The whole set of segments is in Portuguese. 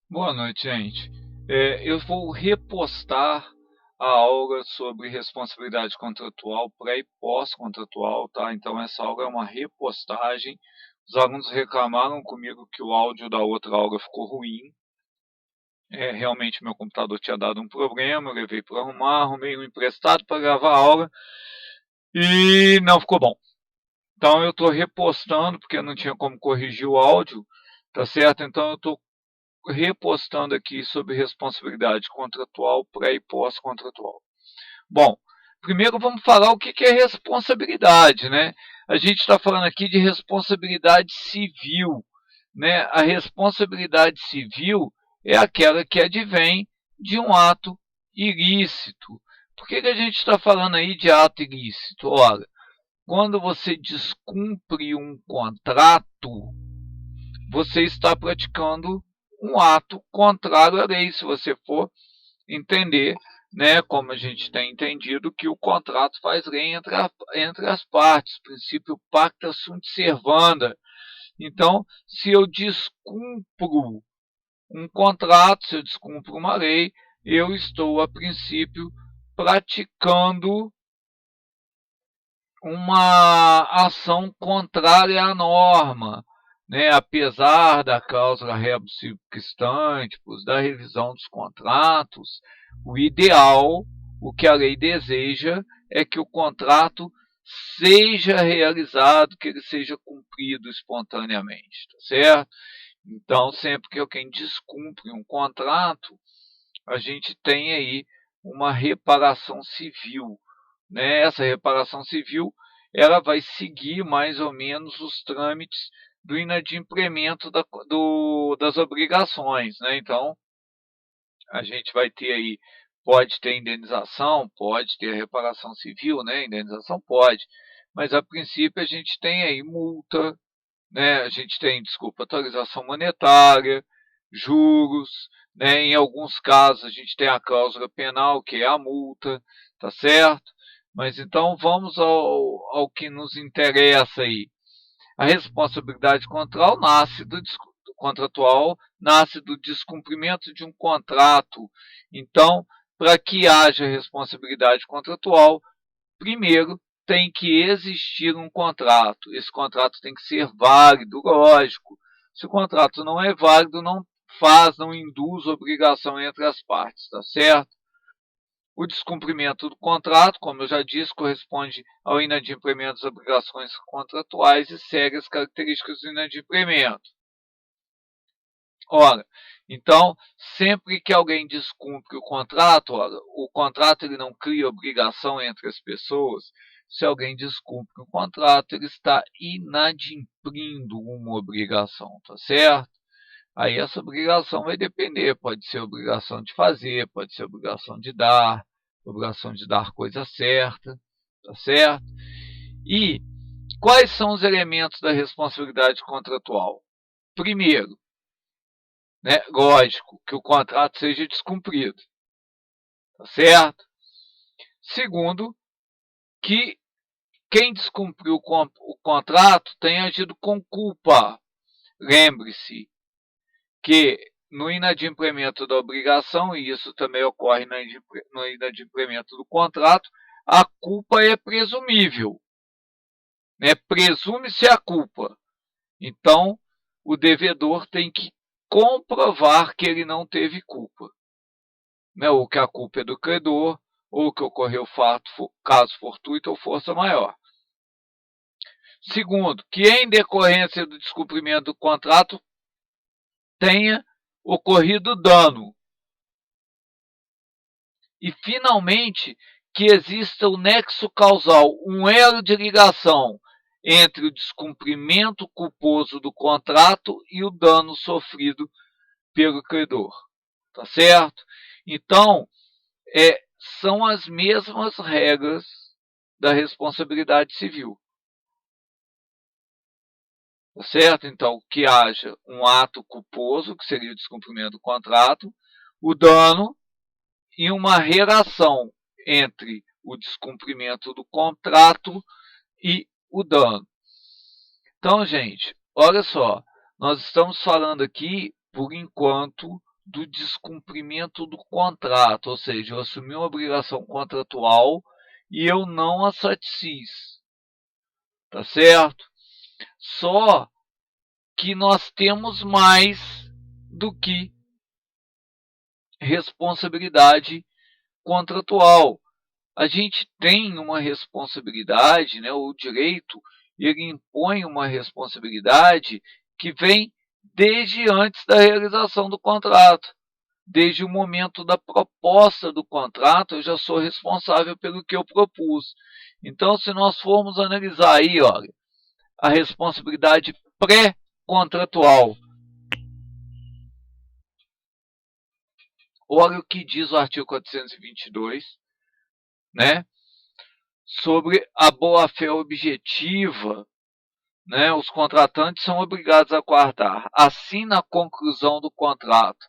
Boa noite, gente. Eu vou repostar a aula sobre responsabilidade contratual pré e pós-contratual, tá? Então essa aula é uma repostagem. Os alunos reclamaram comigo que o áudio da outra aula ficou ruim. Realmente meu computador tinha dado um problema, eu levei para arrumar, arrumei um emprestado para gravar a aula e não ficou bom. Então eu estou repostando porque não tinha como corrigir o áudio, tá certo? Então eu estou repostando aqui sobre responsabilidade contratual pré e pós-contratual. Bom, primeiro vamos falar o que é responsabilidade, né? A gente está falando aqui de responsabilidade civil, né? A responsabilidade civil é aquela que advém de um ato ilícito. Por que a gente está falando aí de ato ilícito? Ora, quando você descumpre um contrato, você está praticando um ato contrário à lei, se você for entender, né, como a gente tem entendido, que o contrato faz lei entre as partes, princípio pacta sunt servanda. Então, se eu descumpro um contrato, se eu descumpro uma lei, eu estou, a princípio, praticando uma ação contrária à norma, né? Apesar da cláusula rebus sic stantibus, da revisão dos contratos, o ideal, o que a lei deseja, é que o contrato seja realizado, que ele seja cumprido espontaneamente, tá certo? Então, sempre que alguém descumpre um contrato, a gente tem aí uma reparação civil, né? Essa reparação civil ela vai seguir mais ou menos os trâmites do inadimplemento das obrigações, né? Então, a gente vai ter aí, pode ter indenização, pode ter reparação civil, né? Indenização pode, mas a princípio a gente tem aí multa, né? A gente tem, desculpa, atualização monetária, juros, né? Em alguns casos a gente tem a cláusula penal, que é a multa, tá certo? Mas então vamos ao que nos interessa aí. A responsabilidade contratual nasce do descumprimento de um contrato. Então, para que haja responsabilidade contratual, primeiro tem que existir um contrato. Esse contrato tem que ser válido, lógico. Se o contrato não é válido, não induz obrigação entre as partes, tá certo? O descumprimento do contrato, como eu já disse, corresponde ao inadimplemento das obrigações contratuais e segue as características do inadimplemento. Ora, então, sempre que alguém descumpre o contrato, o contrato ele não cria obrigação entre as pessoas. Se alguém descumpre o contrato, ele está inadimplindo uma obrigação, tá certo? Aí essa obrigação vai depender, pode ser obrigação de fazer, pode ser obrigação de dar coisa certa, tá certo? E quais são os elementos da responsabilidade contratual? Primeiro, né, lógico, que o contrato seja descumprido, tá certo? Segundo, que quem descumpriu o contrato tenha agido com culpa. Lembre-se que no inadimplemento da obrigação, e isso também ocorre no inadimplemento do contrato, a culpa é presumível, né? Presume-se a culpa. Então, o devedor tem que comprovar que ele não teve culpa, né? Ou que a culpa é do credor, ou que ocorreu fato, caso fortuito ou força maior. Segundo, que em decorrência do descumprimento do contrato tenha ocorrido dano. E, finalmente, que exista o nexo causal, um elo de ligação entre o descumprimento culposo do contrato e o dano sofrido pelo credor. Tá certo? Então, são as mesmas regras da responsabilidade civil. Tá certo? Então, que haja um ato culposo, que seria o descumprimento do contrato, o dano e uma relação entre o descumprimento do contrato e o dano. Então, gente, olha só, nós estamos falando aqui, por enquanto, do descumprimento do contrato, ou seja, eu assumi uma obrigação contratual e eu não a satisfiz, tá certo? Só que nós temos mais do que responsabilidade contratual. A gente tem uma responsabilidade, né? O direito, ele impõe uma responsabilidade que vem desde antes da realização do contrato. Desde o momento da proposta do contrato, eu já sou responsável pelo que eu propus. Então, se nós formos analisar aí, olha, a responsabilidade pré-contratual, olha o que diz o artigo 422, né, sobre a boa-fé objetiva, né, os contratantes são obrigados a guardar, assim na conclusão do contrato,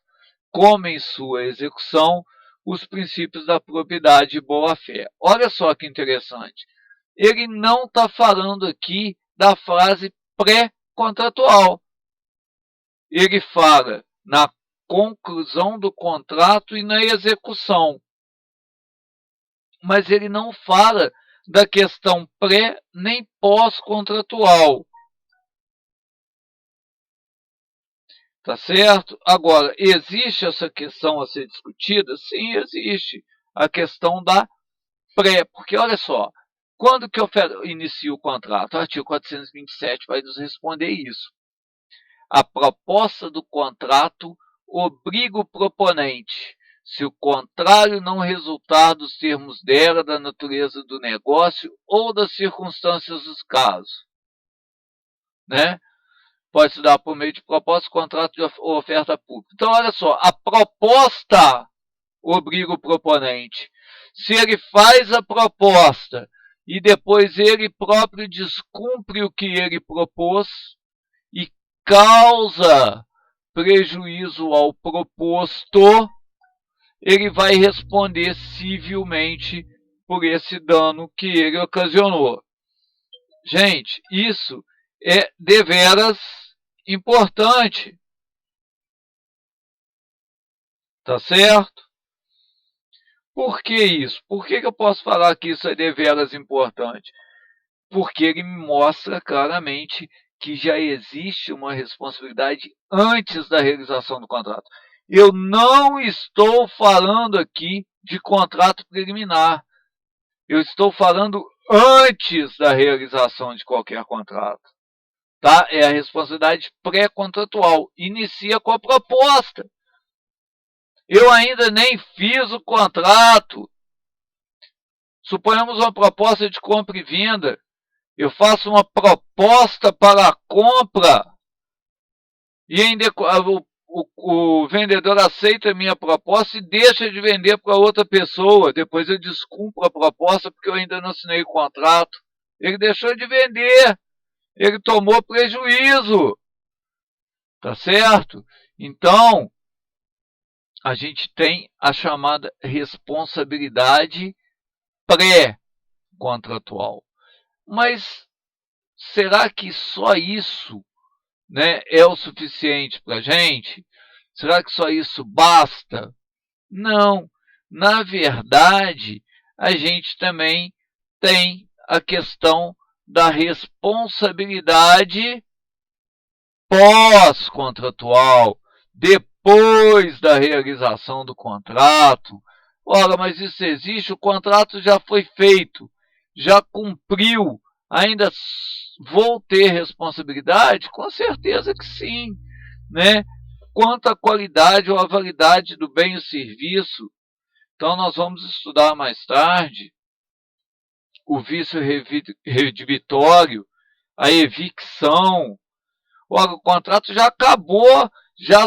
como em sua execução, os princípios da probidade e boa-fé. Olha só que interessante. Ele não está falando aqui da frase pré-contratual. Ele fala na conclusão do contrato e na execução. Mas ele não fala da questão pré nem pós-contratual. Tá certo? Agora, existe essa questão a ser discutida? Sim, existe. A questão da pré. Porque, olha só, quando que eu inicio o contrato? O artigo 427 vai nos responder isso. A proposta do contrato obriga o proponente, se o contrário não resultar dos termos dela, da natureza do negócio ou das circunstâncias dos casos, né? Pode se dar por meio de proposta, contrato ou oferta pública. Então, olha só, a proposta obriga o proponente. Se ele faz a proposta e depois ele próprio descumpre o que ele propôs e causa prejuízo ao proposto, ele vai responder civilmente por esse dano que ele ocasionou. Gente, isso é deveras importante. Tá certo? Por que isso? Por que eu posso falar que isso é deveras importante? Porque ele me mostra claramente que já existe uma responsabilidade antes da realização do contrato. Eu não estou falando aqui de contrato preliminar. Eu estou falando antes da realização de qualquer contrato. Tá? É a responsabilidade pré-contratual. Inicia com a proposta. Eu ainda nem fiz o contrato. Suponhamos uma proposta de compra e venda. Eu faço uma proposta para a compra e o vendedor aceita a minha proposta e deixa de vender para outra pessoa. Depois eu descumpro a proposta porque eu ainda não assinei o contrato. Ele deixou de vender. Ele tomou prejuízo. Tá certo? Então, a gente tem a chamada responsabilidade pré-contratual. Mas será que só isso, né, é o suficiente para a gente? Será que só isso basta? Não. Na verdade, a gente também tem a questão da responsabilidade pós-contratual, depois da realização do contrato. Ora, mas isso existe, o contrato já foi feito, já cumpriu, ainda vou ter responsabilidade? Com certeza que sim, né? Quanto à qualidade ou à validade do bem ou serviço, então nós vamos estudar mais tarde o vício redivitório, a evicção. Ora, o contrato já acabou, já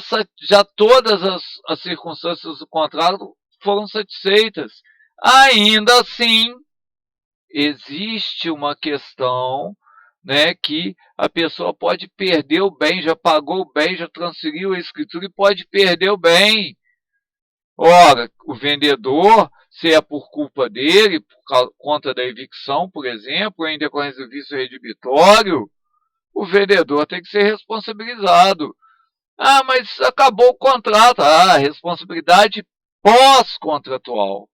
todas as circunstâncias do contrato foram satisfeitas. Ainda assim, existe uma questão, né, que a pessoa pode perder o bem, já pagou o bem, já transferiu a escritura e pode perder o bem. Ora, o vendedor, se é por culpa dele, por conta da evicção, por exemplo, em decorrência do vício redivitório, o vendedor tem que ser responsabilizado. Ah, mas acabou o contrato. Ah, responsabilidade pós-contratual.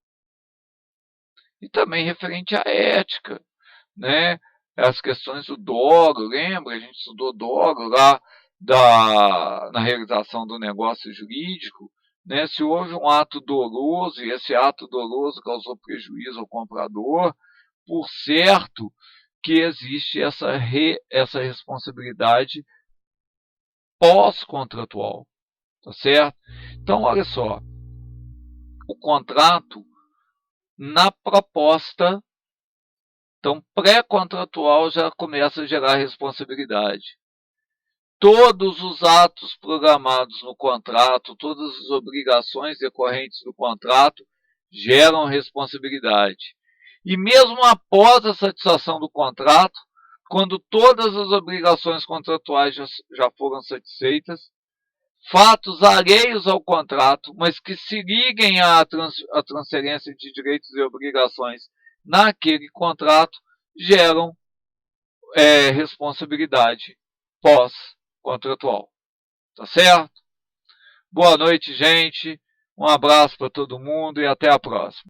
E também referente à ética, né? As questões do dolo, lembra? A gente estudou dolo lá na realização do negócio jurídico, né? Se houve um ato doloso e esse ato doloso causou prejuízo ao comprador, por certo que existe essa responsabilidade pós-contratual, tá certo? Então, olha só, o contrato na proposta, então pré-contratual já começa a gerar responsabilidade. Todos os atos programados no contrato, todas as obrigações decorrentes do contrato geram responsabilidade. E mesmo após a satisfação do contrato, quando todas as obrigações contratuais já foram satisfeitas, fatos alheios ao contrato, mas que se liguem à transferência de direitos e obrigações naquele contrato, geram responsabilidade pós-contratual. Tá certo? Boa noite, gente. Um abraço para todo mundo e até a próxima.